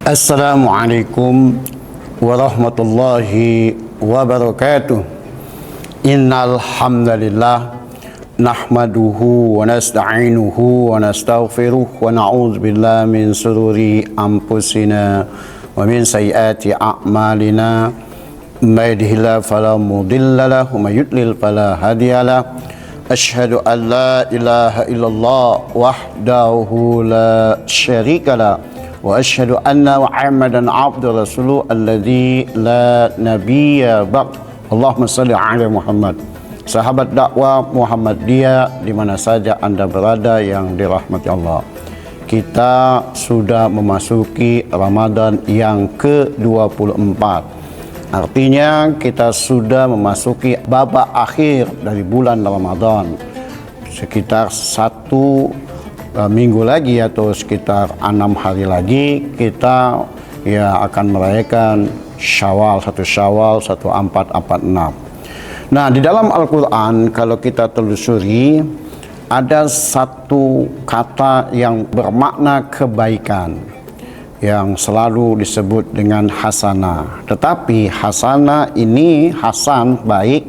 Assalamualaikum warahmatullahi wabarakatuh. Innal hamdalillah nahmaduhu wa nasta'inuhu wa nastaghfiruh wa na'udzu billahi min shururi anfusina wa min sayyiati a'malina. May yahdihillahu fala mudilla lahu wa may yudlil fala hadiya lahu. Asyhadu an la ilaha illallah wahdahu la syarika lahu wa asyhadu anna Muhammadan abduhu rasuluhu alladzi la nabiyya ba'd. Allahumma shalli ala Muhammad. Sahabat dakwah Muhammadiyah di mana saja Anda berada yang dirahmati Allah. Kita sudah memasuki Ramadan yang ke-24. Artinya kita sudah memasuki babak akhir dari bulan Ramadan. Sekitar satu minggu lagi atau sekitar 6 hari lagi kita akan merayakan Syawal, 1 Syawal 1446. Nah, di dalam Al-Qur'an kalau kita telusuri ada satu kata yang bermakna kebaikan yang selalu disebut dengan hasanah. Tetapi hasanah ini, hasan, baik,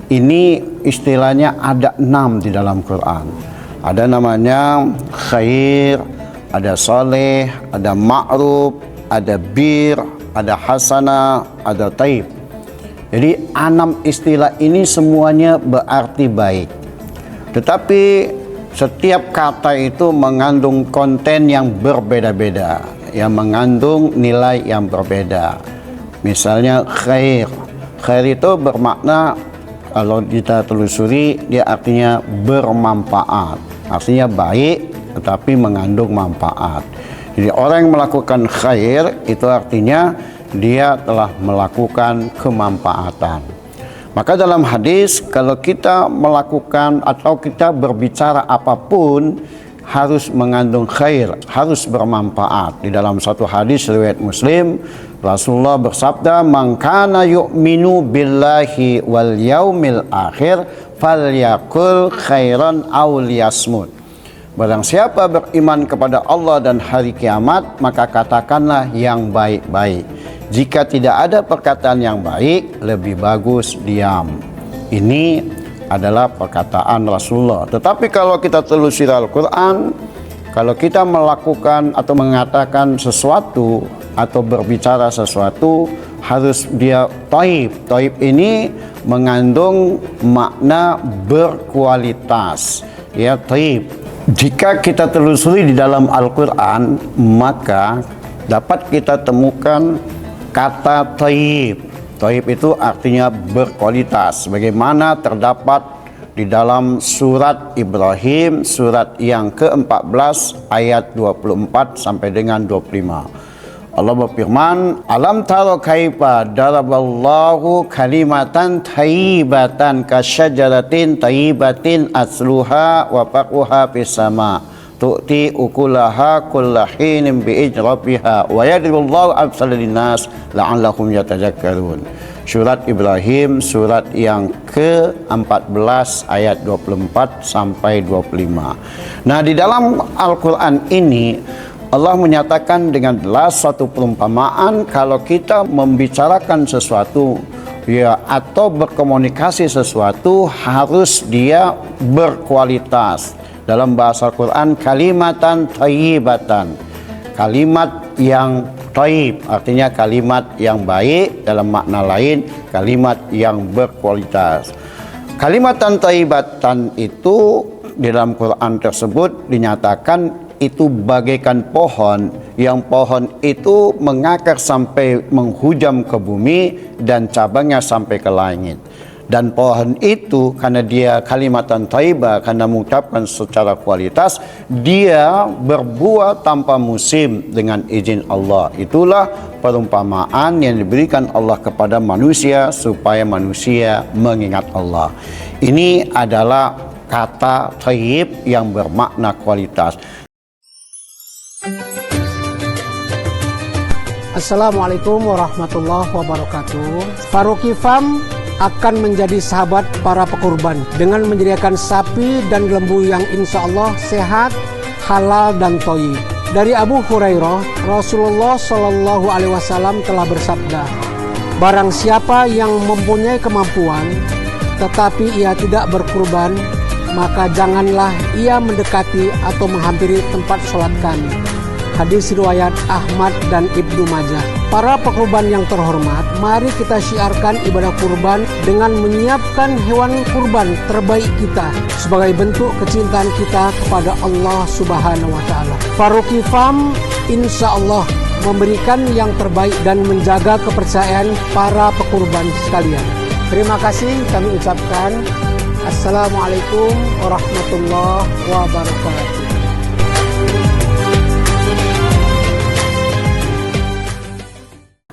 ini istilahnya ada 6 di dalam Quran. Ada namanya khair, ada soleh, ada ma'ruf, ada bir, ada hasanah, ada taib. Jadi 6 istilah ini semuanya berarti baik. Tetapi setiap kata itu mengandung konten yang berbeda-beda, yang mengandung nilai yang berbeda. Misalnya khair. Khair itu bermakna, kalau kita telusuri, dia artinya bermanfaat. Artinya baik tetapi mengandung manfaat. Jadi orang yang melakukan khair itu artinya dia telah melakukan kemanfaatan. Maka dalam hadis kalau kita melakukan atau kita berbicara apapun harus mengandung khair, harus bermanfaat. Di dalam satu hadis riwayat Muslim, Rasulullah bersabda, "Man kana yu'minu billahi wal yaumil akhir falyakul khairan aw liyasmut." Barang siapa beriman kepada Allah dan hari kiamat, maka katakanlah yang baik-baik. Jika tidak ada perkataan yang baik, lebih bagus diam. Ini adalah perkataan Rasulullah. Tetapi kalau kita telusuri Al-Quran, kalau kita melakukan atau mengatakan sesuatu atau berbicara sesuatu, harus dia taib. Taib ini mengandung makna berkualitas. Ya, taib. Jika kita telusuri di dalam Al-Quran, maka dapat kita temukan kata taib. Taib itu artinya berkualitas. Bagaimana terdapat di dalam surat Ibrahim, surat yang ke-14 ayat 24 sampai dengan 25. Allah berfirman, "Alam tara kaifa daraballahu kalimatan thayyibatan kasyajaratin thayyibatin asluha wa far'uha fis sama tu'ti ukulaha kullahinin bi'idni rabbiha wa yadribullahu amsala linnas la'allahum yatadhakkarun." Surat Ibrahim, surat yang ke-14 ayat 24 sampai 25. Nah, di dalam Al-Quran ini Allah menyatakan dengan jelas satu perumpamaan kalau kita membicarakan sesuatu atau berkomunikasi sesuatu harus dia berkualitas. Dalam bahasa Quran, kalimatan thayyibatan, kalimat yang thayyib artinya kalimat yang baik, dalam makna lain kalimat yang berkualitas. Kalimatan thayyibatan itu di dalam Quran tersebut dinyatakan itu bagaikan pohon, yang pohon itu mengakar sampai menghujam ke bumi dan cabangnya sampai ke langit. Dan pohon itu karena dia kalimatan thayyibah, karena mengucapkan secara kualitas, dia berbuah tanpa musim dengan izin Allah. Itulah perumpamaan yang diberikan Allah kepada manusia supaya manusia mengingat Allah. Ini adalah kata thayyib yang bermakna kualitas. Assalamualaikum warahmatullahi wabarakatuh. Faruqi Farm akan menjadi sahabat para pekurban dengan menyediakan sapi dan lembu yang insya Allah sehat, halal dan thayyib. Dari Abu Hurairah, Rasulullah Shallallahu Alaihi Wasallam telah bersabda, barang siapa yang mempunyai kemampuan, tetapi ia tidak berkurban, maka janganlah ia mendekati atau menghampiri tempat sholat kami. Hadis riwayat Ahmad dan Ibnu Majah. Para pekurban yang terhormat, mari kita syiarkan ibadah kurban dengan menyiapkan hewan kurban terbaik kita sebagai bentuk kecintaan kita kepada Allah Subhanahu wa Ta'ala. Faruqi Farm insya Allah memberikan yang terbaik dan menjaga kepercayaan para pekurban sekalian. Terima kasih kami ucapkan. Assalamualaikum warahmatullahi wabarakatuh.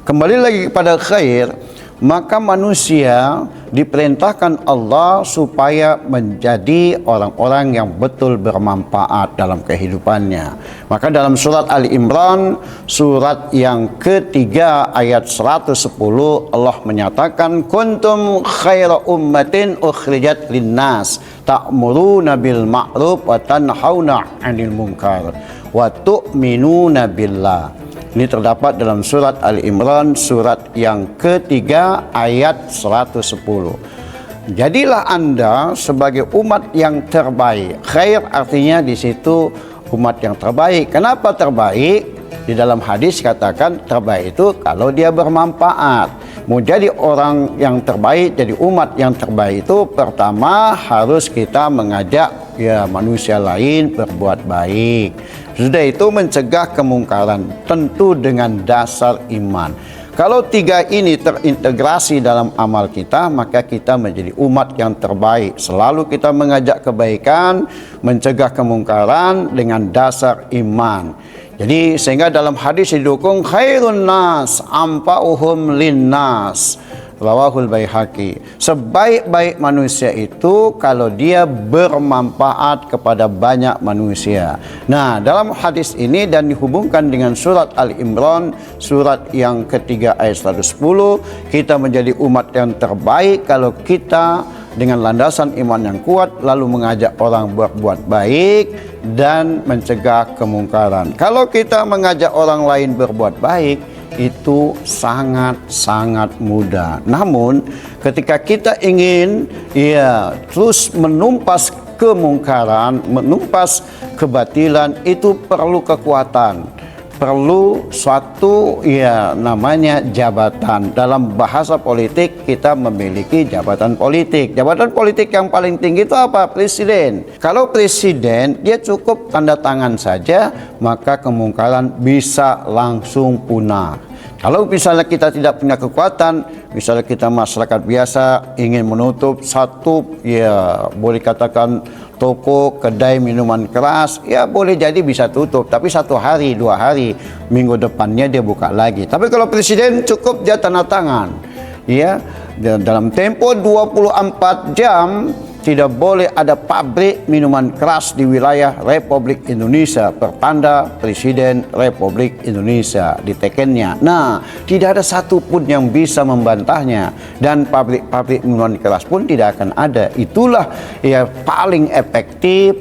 Kembali lagi kepada khair, maka manusia diperintahkan Allah supaya menjadi orang-orang yang betul bermanfaat dalam kehidupannya. Maka dalam surat Ali Imran, surat yang ketiga ayat 110, Allah menyatakan, kuntum khaira ummatin ukhrijat linnas ta'muruna bil ma'ruf wa tanhauna 'anil munkar wa tu'minuna billah. Ini terdapat dalam surat Ali Imran, surat yang ketiga ayat 110. Jadilah Anda sebagai umat yang terbaik. Khair artinya di situ umat yang terbaik. Kenapa terbaik? Di dalam hadis katakan terbaik itu kalau dia bermanfaat. Mau jadi orang yang terbaik, jadi umat yang terbaik itu pertama harus kita mengajak manusia lain berbuat baik. Sudah itu mencegah kemungkaran, tentu dengan dasar iman. Kalau tiga ini terintegrasi dalam amal kita, maka kita menjadi umat yang terbaik. Selalu kita mengajak kebaikan, mencegah kemungkaran dengan dasar iman. Jadi sehingga dalam hadis didukung khairun nas ampa'uhum linnas. Rawahul Baihaqi. Sebaik-baik manusia itu kalau dia bermanfaat kepada banyak manusia. Nah, dalam hadis ini dan dihubungkan dengan surat Ali Imran, surat yang ketiga ayat 110, kita menjadi umat yang terbaik kalau kita dengan landasan iman yang kuat lalu mengajak orang berbuat baik dan mencegah kemungkaran. Kalau kita mengajak orang lain berbuat baik, itu sangat-sangat mudah. Namun ketika kita ingin terus menumpas kemungkaran, menumpas kebatilan, itu perlu kekuatan, perlu suatu namanya jabatan. Dalam bahasa politik kita memiliki jabatan politik. Jabatan politik yang paling tinggi itu apa? Presiden. Kalau presiden dia cukup tanda tangan saja, maka kemungkaran bisa langsung punah. Kalau misalnya kita tidak punya kekuatan, misalnya kita masyarakat biasa ingin menutup satu, boleh katakan toko, kedai minuman keras, boleh jadi bisa tutup, tapi 1 hari, 2 hari, minggu depannya dia buka lagi. Tapi kalau presiden cukup dia tanda tangan, dalam tempo 24 jam tidak boleh ada pabrik minuman keras di wilayah Republik Indonesia bertanda Presiden Republik Indonesia di tekennya. Nah, tidak ada satupun yang bisa membantahnya dan pabrik-pabrik minuman keras pun tidak akan ada. Itulah paling efektif,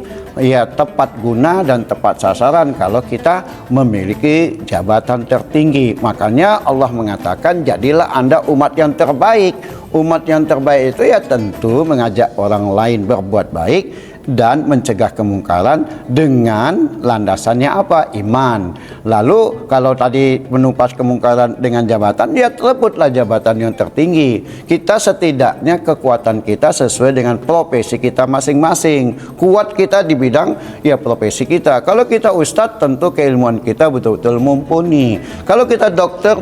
tepat guna dan tepat sasaran kalau kita memiliki jabatan tertinggi. Makanya Allah mengatakan jadilah Anda umat yang terbaik. Umat yang terbaik itu tentu mengajak orang lain berbuat baik dan mencegah kemungkaran dengan landasannya apa? Iman. Lalu kalau tadi menumpas kemungkaran dengan jabatan, terebutlah jabatan yang tertinggi. Kita setidaknya kekuatan kita sesuai dengan profesi kita masing-masing. Kuat kita di bidang profesi kita. Kalau kita ustadz, tentu keilmuan kita betul-betul mumpuni. Kalau kita dokter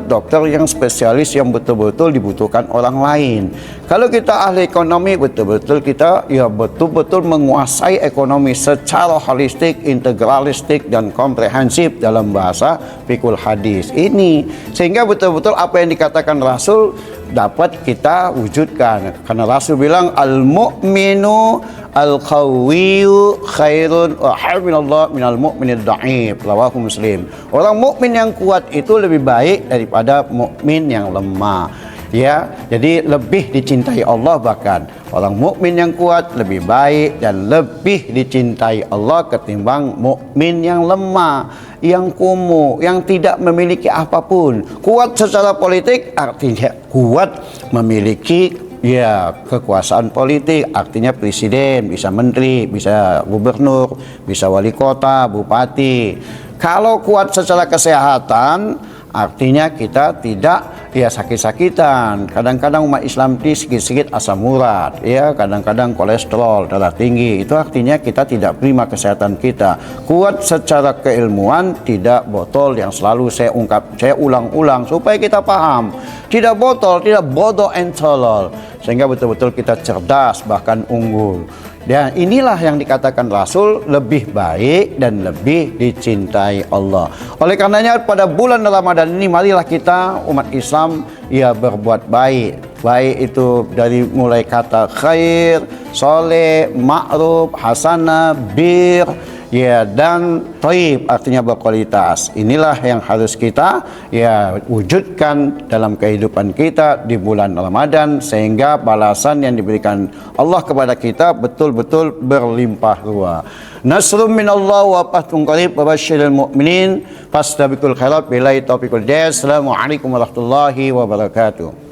yang spesialis yang betul-betul dibutuhkan orang lain. Kalau kita ahli ekonomi, betul-betul kita betul-betul menguasai ekonomi secara holistik, integralistik dan komprehensif dalam bahasa fikul hadis ini, sehingga betul-betul apa yang dikatakan Rasul dapat kita wujudkan. Karena Rasul bilang al-mu'minu al-qawiyyu khairun wa haminallah minal mu'minid da'if. Rawahu Muslim. Orang mukmin yang kuat itu lebih baik daripada mukmin yang lemah. Jadi lebih dicintai Allah bahkan. Orang mukmin yang kuat lebih baik dan lebih dicintai Allah ketimbang mukmin yang lemah, yang kumuh, yang tidak memiliki apapun. Kuat secara politik artinya kuat memiliki kekuasaan politik, artinya presiden, bisa menteri, bisa gubernur, bisa wali kota, bupati. Kalau kuat secara kesehatan, artinya kita tidak sakit-sakitan. Kadang-kadang umat Islam ini sedikit-sedikit asam urat, kadang-kadang kolesterol, darah tinggi. Itu artinya kita tidak prima kesehatan kita. Kuat secara keilmuan, tidak botol yang selalu saya ulang-ulang supaya kita paham. Tidak botol, tidak bodoh and tolol. Sehingga betul-betul kita cerdas, bahkan unggul. Dan inilah yang dikatakan Rasul lebih baik dan lebih dicintai Allah. Oleh karenanya pada bulan Ramadan ini marilah kita umat Islam berbuat baik. Baik itu dari mulai kata khair, soleh, ma'ruf, hasanah, bir, dan thayyib artinya berkualitas. Inilah yang harus kita wujudkan dalam kehidupan kita di bulan Ramadan sehingga balasan yang diberikan Allah kepada kita betul-betul berlimpah ruah. Nasrun minallah wa fathun qarib wa basyiril mu'minin fastabiqul khairat billahi taufiqul hidayah. Assalamualaikum warahmatullahi wabarakatuh.